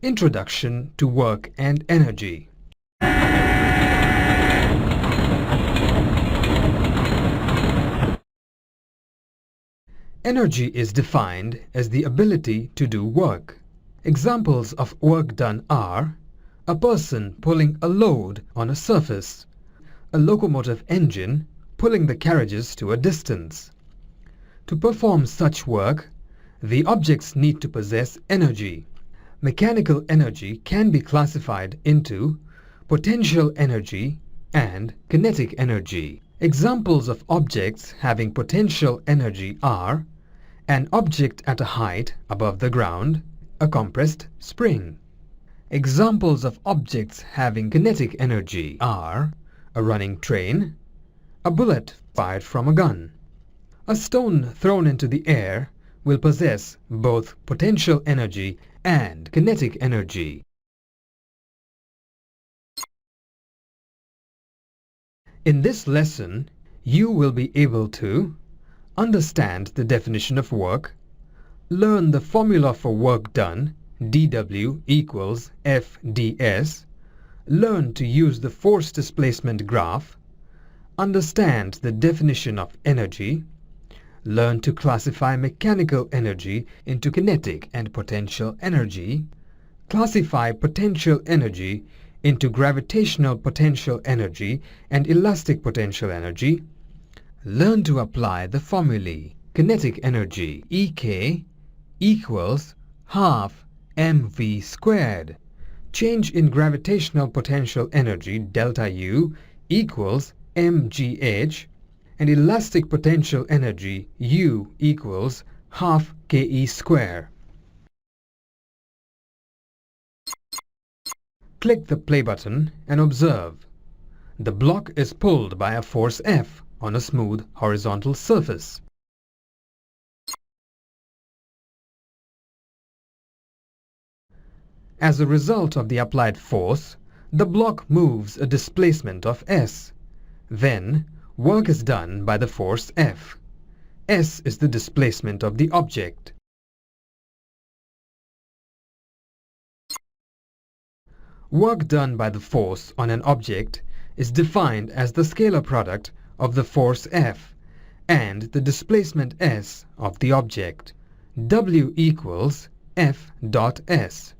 Introduction to Work and Energy. Energy is defined as the ability to do work. Examples of work done are a person pulling a load on a surface, a locomotive engine pulling the carriages to a distance. To perform such work, the objects need to possess energy. Mechanical energy can be classified into potential energy and kinetic energy. Examples of objects having potential energy are an object at a height above the ground, a compressed spring. Examples of objects having kinetic energy are a running train, a bullet fired from a gun. A stone thrown into the air will possess both potential energy and kinetic energy. In this lesson, you will be able to understand the definition of work, learn the formula for work done, dW equals FdS, learn to use the force displacement graph, understand the definition of energy, learn to classify mechanical energy into kinetic and potential energy, classify potential energy into gravitational potential energy and elastic potential energy, learn to apply the formulae. Kinetic energy EK equals half mv squared. Change in gravitational potential energy delta U equals mgh, and elastic potential energy U equals half ke square. Click the play button and observe. The block is pulled by a force F on a smooth horizontal surface. As a result of the applied force, the block moves a displacement of S. Then, work is done by the force F. S is the displacement of the object. Work done by the force on an object is defined as the scalar product of the force F and the displacement S of the object. W equals F dot S,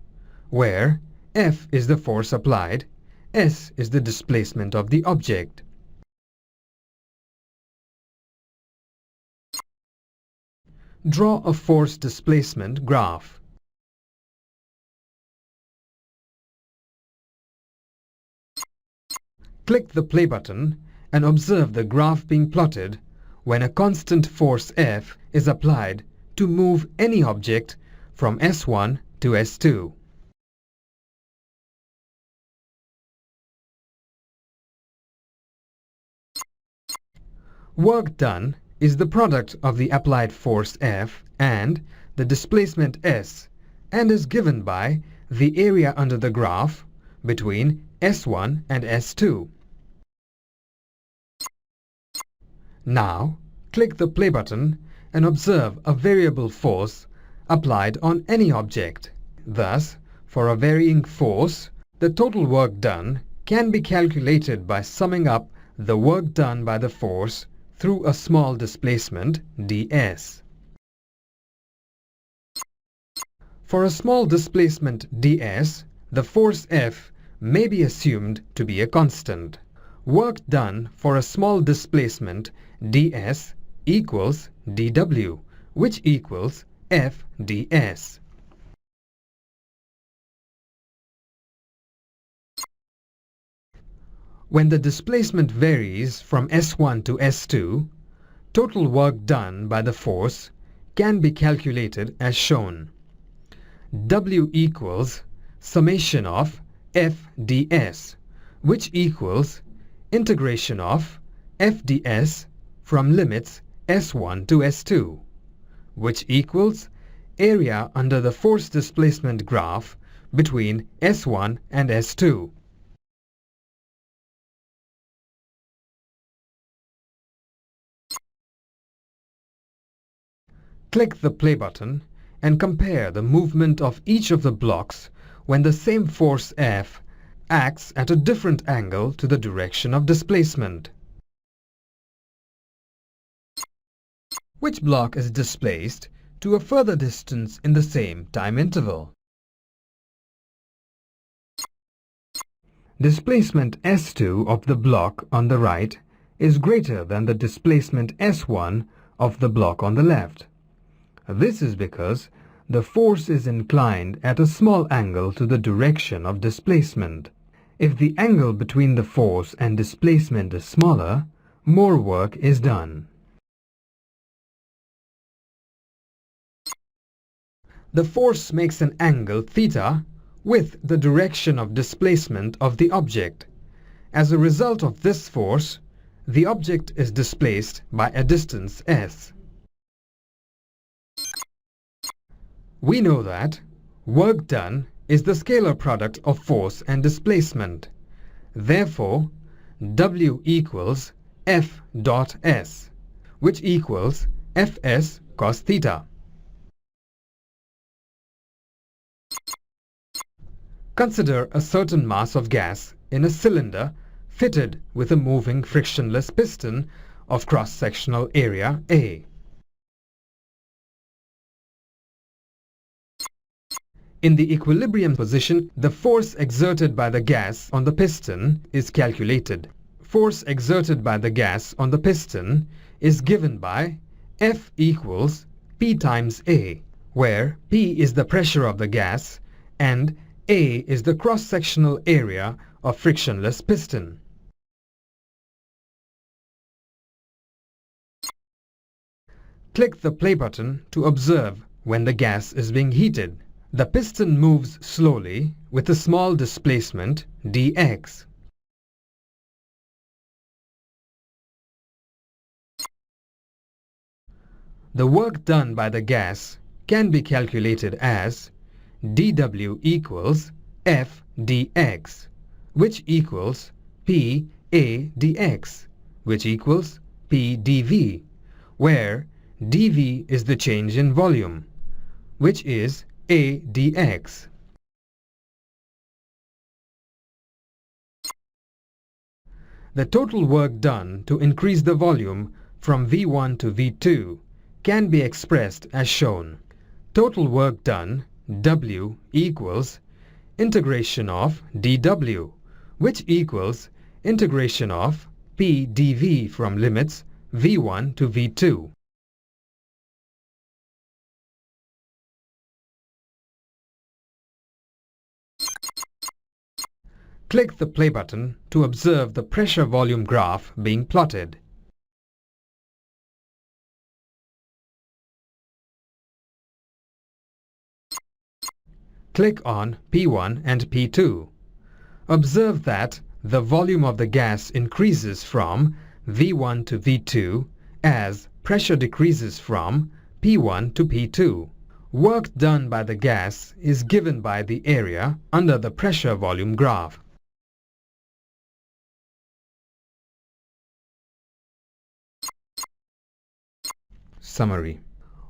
where F is the force applied, S is the displacement of the object. Draw a force displacement graph. Click the play button and observe the graph being plotted when a constant force F is applied to move any object from S1 to S2. Work done is the product of the applied force F and the displacement S and is given by the area under the graph between S1 and S2. Now, click the play button and observe a variable force applied on any object. Thus, for a varying force, the total work done can be calculated by summing up the work done by the force through a small displacement ds. For a small displacement ds, the force F may be assumed to be a constant. Work done for a small displacement ds equals dw, which equals F ds. When the displacement varies from S1 to S2, total work done by the force can be calculated as shown. W equals summation of F ds, which equals integration of F ds from limits S1 to S2, which equals area under the force displacement graph between S1 and S2. Click the play button and compare the movement of each of the blocks when the same force F acts at a different angle to the direction of displacement. Which block is displaced to a further distance in the same time interval? Displacement S2 of the block on the right is greater than the displacement S1 of the block on the left. This is because the force is inclined at a small angle to the direction of displacement. If the angle between the force and displacement is smaller, more work is done. The force makes an angle theta with the direction of displacement of the object. As a result of this force, the object is displaced by a distance s. We know that work done is the scalar product of force and displacement. Therefore, W equals F dot S, which equals Fs cos theta. Consider a certain mass of gas in a cylinder fitted with a moving frictionless piston of cross-sectional area A. In the equilibrium position, the force exerted by the gas on the piston is calculated. Force exerted by the gas on the piston is given by F equals P times A, where P is the pressure of the gas and A is the cross-sectional area of frictionless piston. Click the play button to observe when the gas is being heated. The piston moves slowly with a small displacement dx. The work done by the gas can be calculated as dW equals F dx, which equals P A dx, which equals P dV, where dV is the change in volume, which is A dx. The total work done to increase the volume from V1 to V2 can be expressed as shown. Total work done, W, equals integration of dW, which equals integration of P dV from limits V1 to V2. Click the play button to observe the pressure-volume graph being plotted. Click on P1 and P2. Observe that the volume of the gas increases from V1 to V2 as pressure decreases from P1 to P2. Work done by the gas is given by the area under the pressure-volume graph. Summary.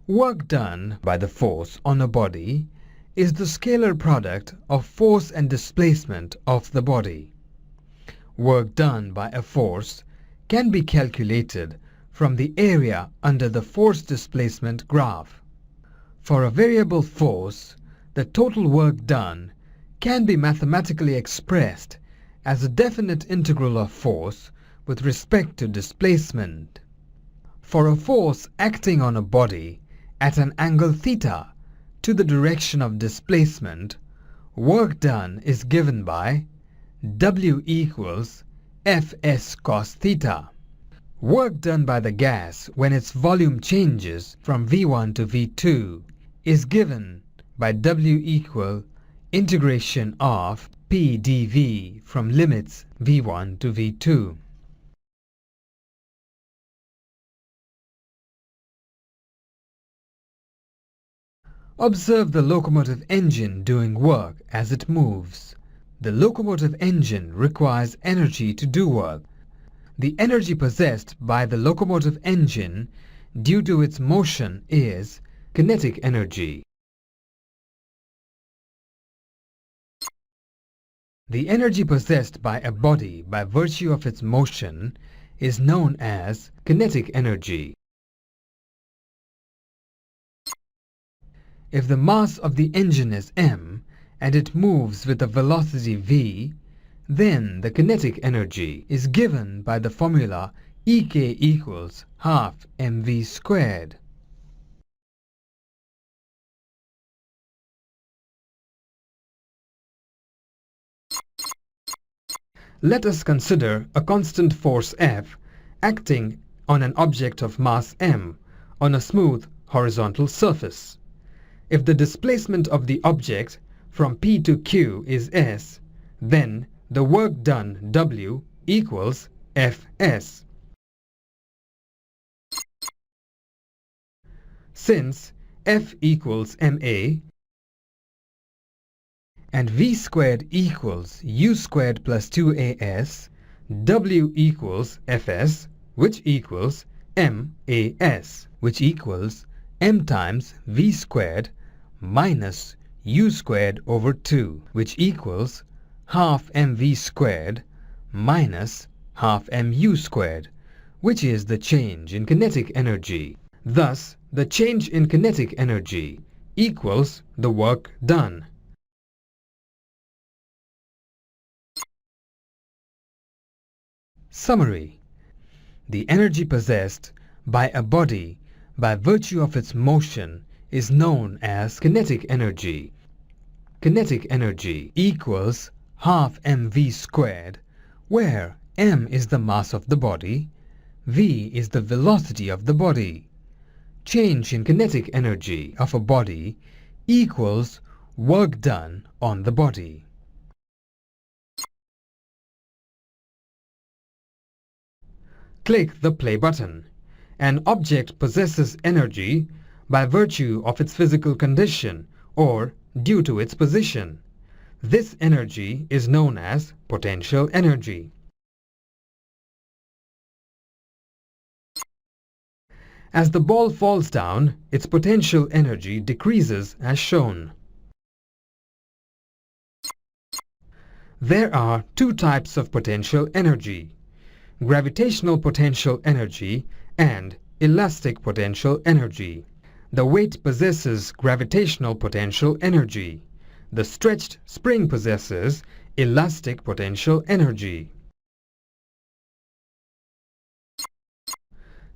Work done by the force on a body is the scalar product of force and displacement of the body. Work done by a force can be calculated from the area under the force displacement graph. For a variable force, the total work done can be mathematically expressed as a definite integral of force with respect to displacement. For a force acting on a body at an angle theta to the direction of displacement, work done is given by W equals Fs cos theta. Work done by the gas when its volume changes from V1 to V2 is given by W equal integration of P dV from limits V1 to V2. Observe the locomotive engine doing work as it moves. The locomotive engine requires energy to do work. The energy possessed by the locomotive engine due to its motion is kinetic energy. The energy possessed by a body by virtue of its motion is known as kinetic energy. If the mass of the engine is m and it moves with a velocity v, then the kinetic energy is given by the formula Ek equals half mv squared. Let us consider a constant force F acting on an object of mass m on a smooth horizontal surface. If the displacement of the object from P to Q is s, then the work done W equals Fs. Since F equals ma and V squared equals U squared plus 2as, W equals Fs, which equals mas, which equals m times V squared minus U squared over 2, which equals half mv squared minus half mu squared, which is the change in kinetic energy. Thus, the change in kinetic energy equals the work done. Summary: the energy possessed by a body by virtue of its motion is known as kinetic energy. Kinetic energy equals half mv squared, where m is the mass of the body, v is the velocity of the body. Change in kinetic energy of a body equals work done on the body. Click the play button. An object possesses energy by virtue of its physical condition or due to its position. This energy is known as potential energy. As the ball falls down, its potential energy decreases as shown. There are two types of potential energy: gravitational potential energy and elastic potential energy. The weight possesses gravitational potential energy. The stretched spring possesses elastic potential energy.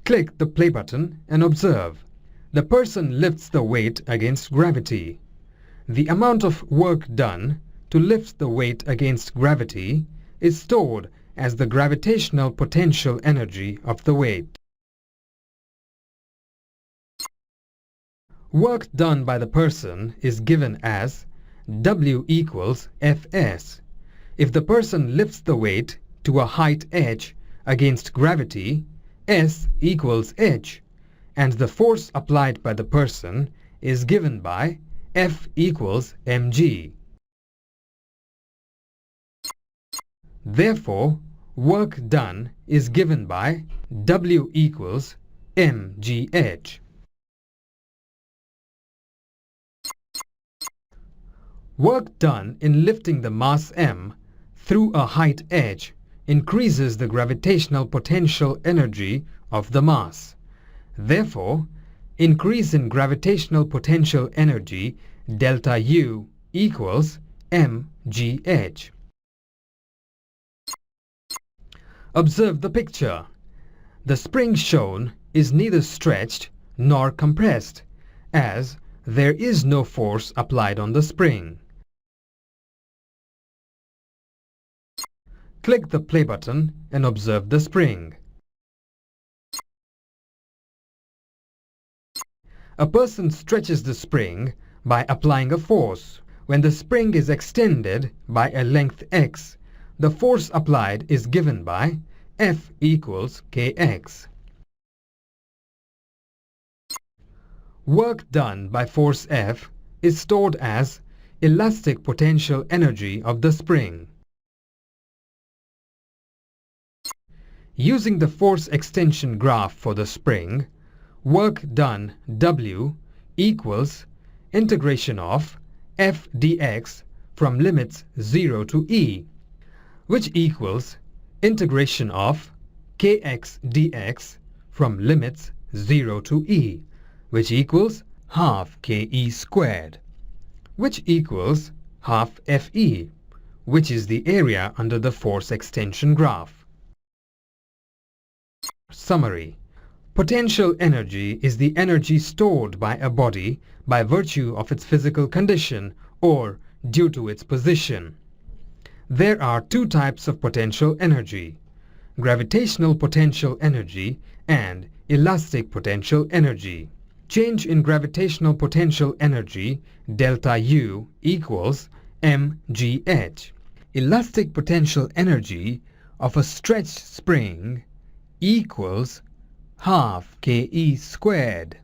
Click the play button and observe. The person lifts the weight against gravity. The amount of work done to lift the weight against gravity is stored as the gravitational potential energy of the weight. Work done by the person is given as W equals Fs. If the person lifts the weight to a height h against gravity, S equals h, and the force applied by the person is given by F equals mg. Therefore, work done is given by W equals mgh. Work done in lifting the mass m through a height h increases the gravitational potential energy of the mass. Therefore, increase in gravitational potential energy delta U equals mgh. Observe the picture. The spring shown is neither stretched nor compressed, as there is no force applied on the spring. Click the play button and observe the spring. A person stretches the spring by applying a force. When the spring is extended by a length x, the force applied is given by F equals kx. Work done by force F is stored as elastic potential energy of the spring. Using the force extension graph for the spring, work done W equals integration of F dx from limits 0 to e, which equals integration of kx dx from limits 0 to e, which equals half ke squared, which equals half Fe, which is the area under the force extension graph. Summary. Potential energy is the energy stored by a body by virtue of its physical condition or due to its position. There are two types of potential energy: gravitational potential energy and elastic potential energy. Change in gravitational potential energy delta U equals mgh. Elastic potential energy of a stretched spring equals half ke squared.